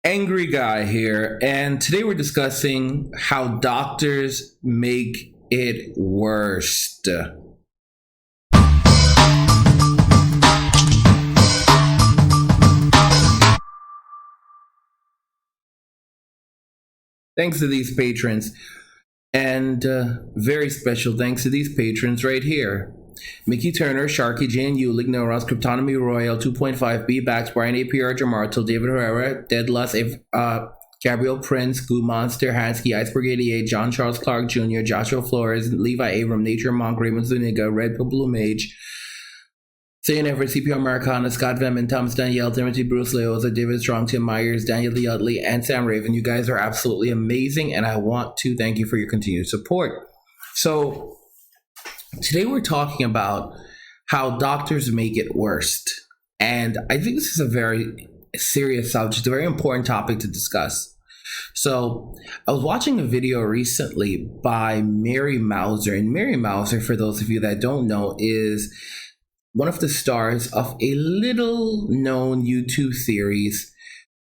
Angry guy here, and today we're discussing how doctors make it worst. Thanks to these patrons, and very special thanks to these patrons right here. Mickey Turner, Sharky, Jane Ulig, Noros, Cryptonomy Royal, 2.5, Bax, Brian APR, Jamartel, David Herrera, Deadlust, Gabriel Prince, Goo Monster, Hansky, Iceberg 88, John Charles Clark Jr., Joshua Flores, Levi Abram, Nature Monk, Raymond Zuniga, Red Pill Blue Mage, Sayan Everett, CPR Americana, Scott Veman, Thomas Danielle, Timothy Bruce Leoza, David Strong, Tim Myers, Daniel Lee Utley, and Sam Raven. You guys are absolutely amazing, and I want to thank you for your continued support. So, today we're talking about how doctors make it worst. And I think this is a very serious subject, a very important topic to discuss. So I was watching a video recently by Mary Mauser. And Mary Mauser, for those of you that don't know, is one of the stars of a little known YouTube series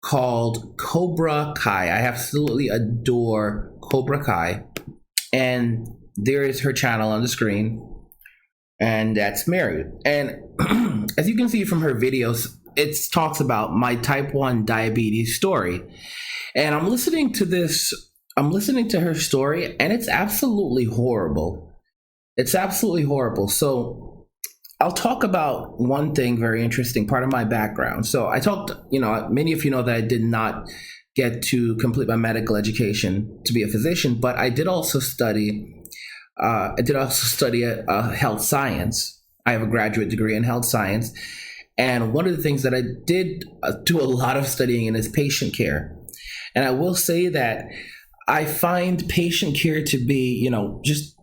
called Cobra Kai. I absolutely adore Cobra Kai. And there is her channel on the screen, and that's Mary. And as you can see from her videos, it talks about my type 1 diabetes story. And I'm listening to her story, and it's absolutely horrible. It's absolutely horrible. So I'll talk about one thing very interesting, part of my background. So I talked, many of you know that I did not get to complete my medical education to be a physician, but I did also study health science. I have a graduate degree in health science. And one of the things that I did do a lot of studying in is patient care. And I will say that I find patient care to be, just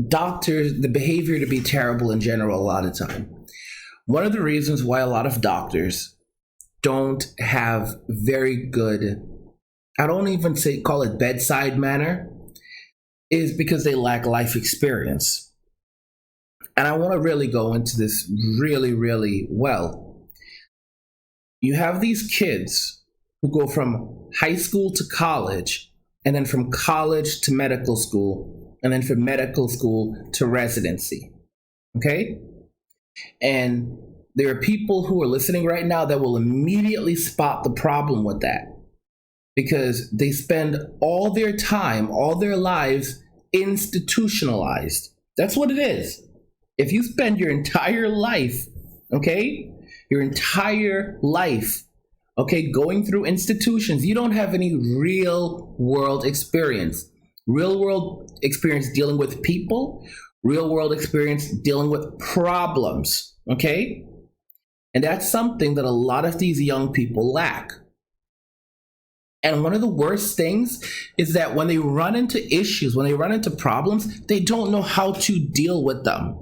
doctors, the behavior to be terrible in general a lot of time. One of the reasons why a lot of doctors don't have very good, I don't even call it bedside manner, is because they lack life experience. And I want to really go into this really, really well. You have these kids who go from high school to college, and then from college to medical school, and then from medical school to residency. Okay? And there are people who are listening right now that will immediately spot the problem with that, because they spend all their time, all their lives institutionalized. That's what it is. If you spend your entire life, going through institutions, you don't have any real world experience. Real world experience dealing with people, real world experience dealing with problems, okay? And that's something that a lot of these young people lack. And one of the worst things is that when they run into issues, when they run into problems, they don't know how to deal with them.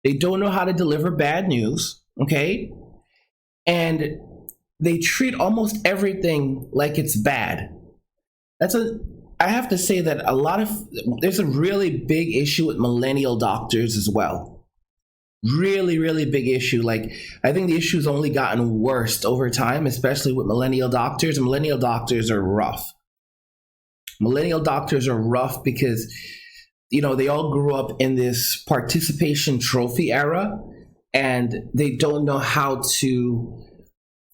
They don't know how to deliver bad news, okay? And they treat almost everything like it's bad. I have to say that there's a really big issue with millennial doctors as well. Really, really big issue. Like, I think the issue's only gotten worse over time, especially with millennial doctors. Millennial doctors are rough. Millennial doctors are rough because, they all grew up in this participation trophy era, and they don't know how to,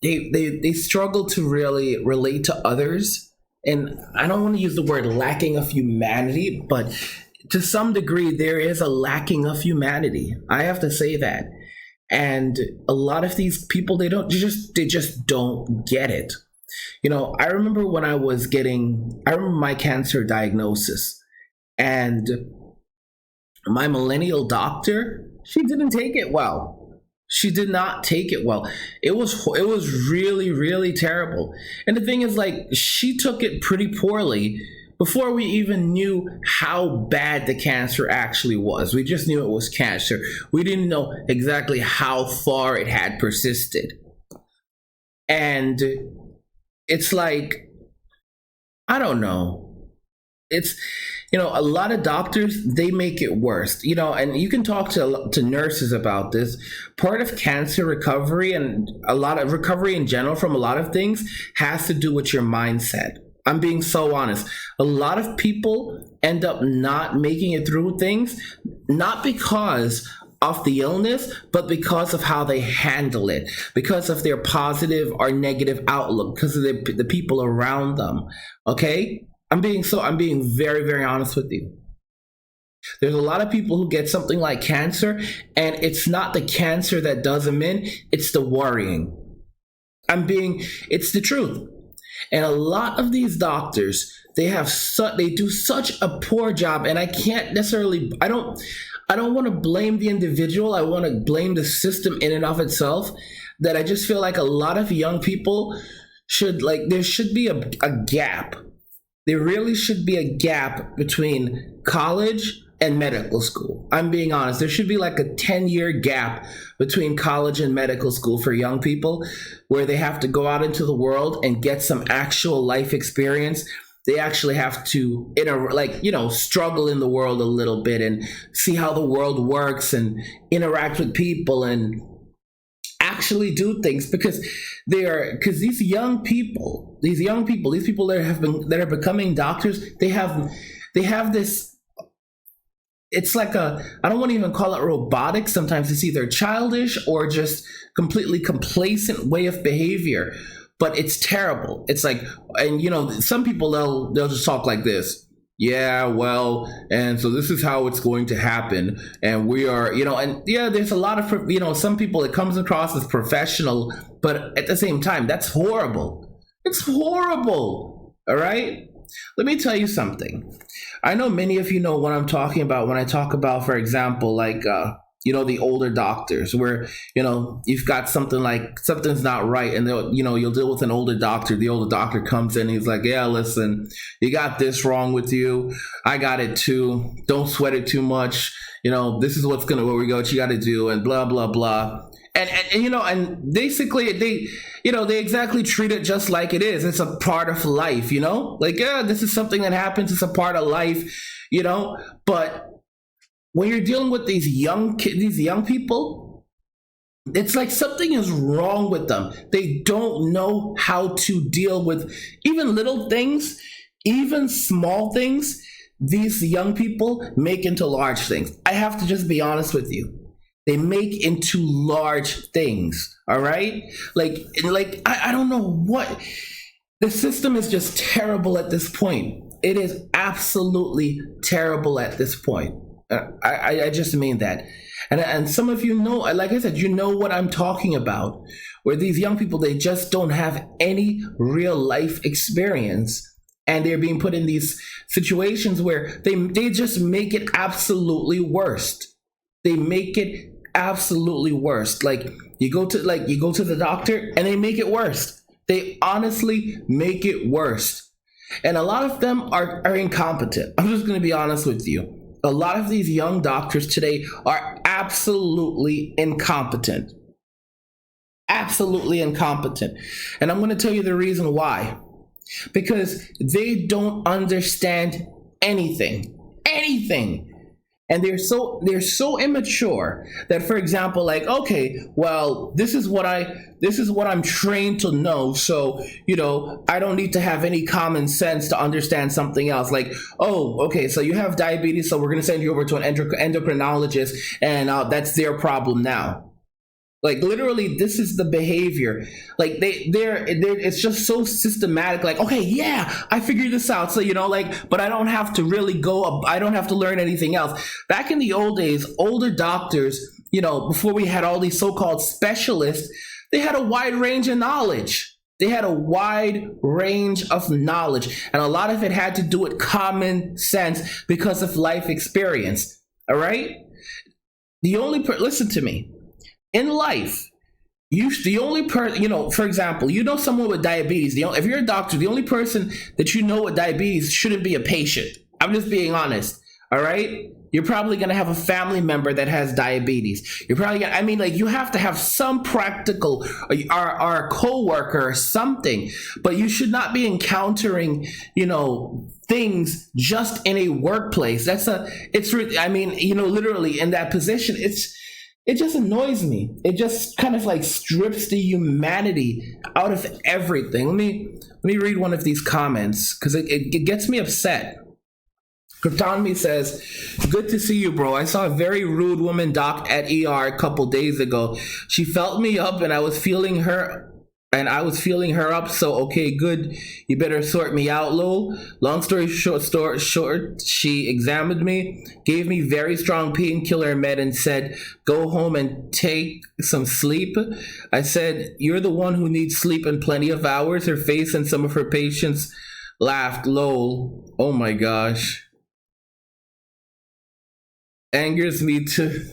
they struggle to really relate to others. And I don't want to use the word lacking of humanity, but to some degree, there is a lacking of humanity. I have to say that. And a lot of these people, they just don't get it. I remember my cancer diagnosis, and my millennial doctor, she didn't take it well. She did not take it well. It was really, really terrible. And the thing is, she took it pretty poorly before we even knew how bad the cancer actually was. We just knew it was cancer. We didn't know exactly how far it had persisted. And it's like, I don't know. it's, a lot of doctors, they make it worse, and you can talk to nurses about this. Part of cancer recovery and a lot of recovery in general from a lot of things has to do with your mindset. I'm being so honest. A lot of people end up not making it through things, not because of the illness, but because of how they handle it, because of their positive or negative outlook, because of the people around them. Okay? I'm being very, very honest with you. There's a lot of people who get something like cancer, and it's not the cancer that does them in, it's the worrying. It's the truth. And a lot of these doctors, they do such a poor job, and I can't necessarily, I don't want to blame the individual. I want to blame the system in and of itself, that I just feel like a lot of young people there should be a gap. There really should be a gap between college and medical school. I'm being honest. There should be like a 10-year gap between college and medical school for young people, where they have to go out into the world and get some actual life experience. They actually have to, struggle in the world a little bit and see how the world works and interact with people and actually do things, because these young people that are becoming doctors, they have this, it's like I don't want to even call it robotic. Sometimes it's either childish or just completely complacent way of behavior, but it's terrible. It's like, and some people, they'll just talk like this. Yeah, well, and so this is how it's going to happen. And we are, and yeah, there's a lot of, some people, it comes across as professional, but at the same time, that's horrible. It's horrible. All right. Let me tell you something. I know many of you know what I'm talking about when I talk about, for example, like, the older doctors, where, you've got something's not right, and you'll deal with an older doctor. The older doctor comes in, he's like, yeah, listen, you got this wrong with you. I got it too. Don't sweat it too much. This is what you got to do, and blah, blah, blah. And basically they exactly treat it just like it is. It's a part of life, like, yeah, this is something that happens. It's a part of life, but when you're dealing with these young people, it's like something is wrong with them. They don't know how to deal with even little things, even small things. These young people make into large things. I have to just be honest with you. They make into large things. All right. I don't know what, the system is just terrible at this point. It is absolutely terrible at this point. I just mean that. And some of you know, like I said, what I'm talking about, where these young people, they just don't have any real life experience, and they're being put in these situations where they just make it absolutely worst. They make it absolutely worst. Like you go to the doctor and they make it worse. They honestly make it worse. And a lot of them are incompetent. I'm just going to be honest with you. A lot of these young doctors today are absolutely incompetent. Absolutely incompetent. And I'm going to tell you the reason why. Because they don't understand anything. Anything. And they're so immature that, for example, like, okay, well, this is what I'm trained to know. So, I don't need to have any common sense to understand something else. Like, oh, okay, so you have diabetes, so we're going to send you over to an endocrinologist, and that's their problem now. Like, literally, this is the behavior. Like, it's just so systematic. Like, okay, yeah, I figured this out. So, but I don't have to I don't have to learn anything else. Back in the old days, older doctors, before we had all these so-called specialists, they had a wide range of knowledge. And a lot of it had to do with common sense because of life experience. All right? Listen to me. In life, the only person, for example, someone with diabetes, if you're a doctor, the only person that with diabetes shouldn't be a patient. I'm just being honest. All right. You're probably going to have a family member that has diabetes. You're probably gonna, I mean, like, you have to have some practical, or a coworker or something, but you should not be encountering, things just in a workplace. I mean, literally in that position, it just annoys me. It just kind of like strips the humanity out of everything. Let me read one of these comments because it gets me upset. Kryptonomy says, "Good to see you, bro. I saw a very rude woman docked at ER a couple days ago. She felt me up and I was feeling her up, so okay, good. You better sort me out, lol. Long story short, she examined me, gave me very strong painkiller med and said, go home and take some sleep. I said, you're the one who needs sleep and plenty of hours. Her face and some of her patients laughed, lol. Oh my gosh. Angers me too."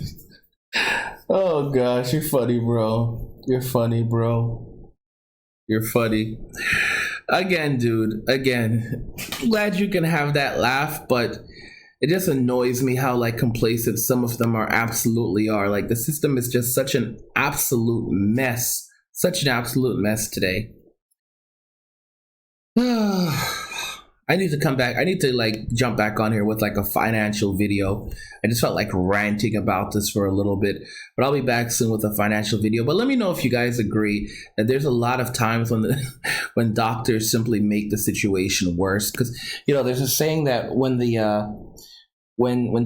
Oh gosh, you're funny, bro. You're funny, bro. You're funny. Again, dude. Again, glad you can have that laugh, but it just annoys me how like complacent some of them absolutely are. Like, the system is just such an absolute mess. Such an absolute mess today. I need to come back. I need to like jump back on here with like a financial video. I just felt like ranting about this for a little bit, but I'll be back soon with a financial video. But let me know if you guys agree that there's a lot of times when doctors simply make the situation worse. Because there's a saying that when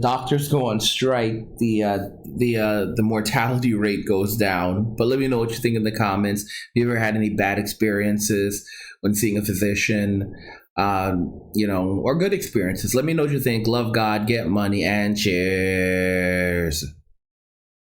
doctors go on strike, the mortality rate goes down. But let me know what you think in the comments. Have you ever had any bad experiences when seeing a physician? Or good experiences. Let me know what you think. Love God, get money, and cheers.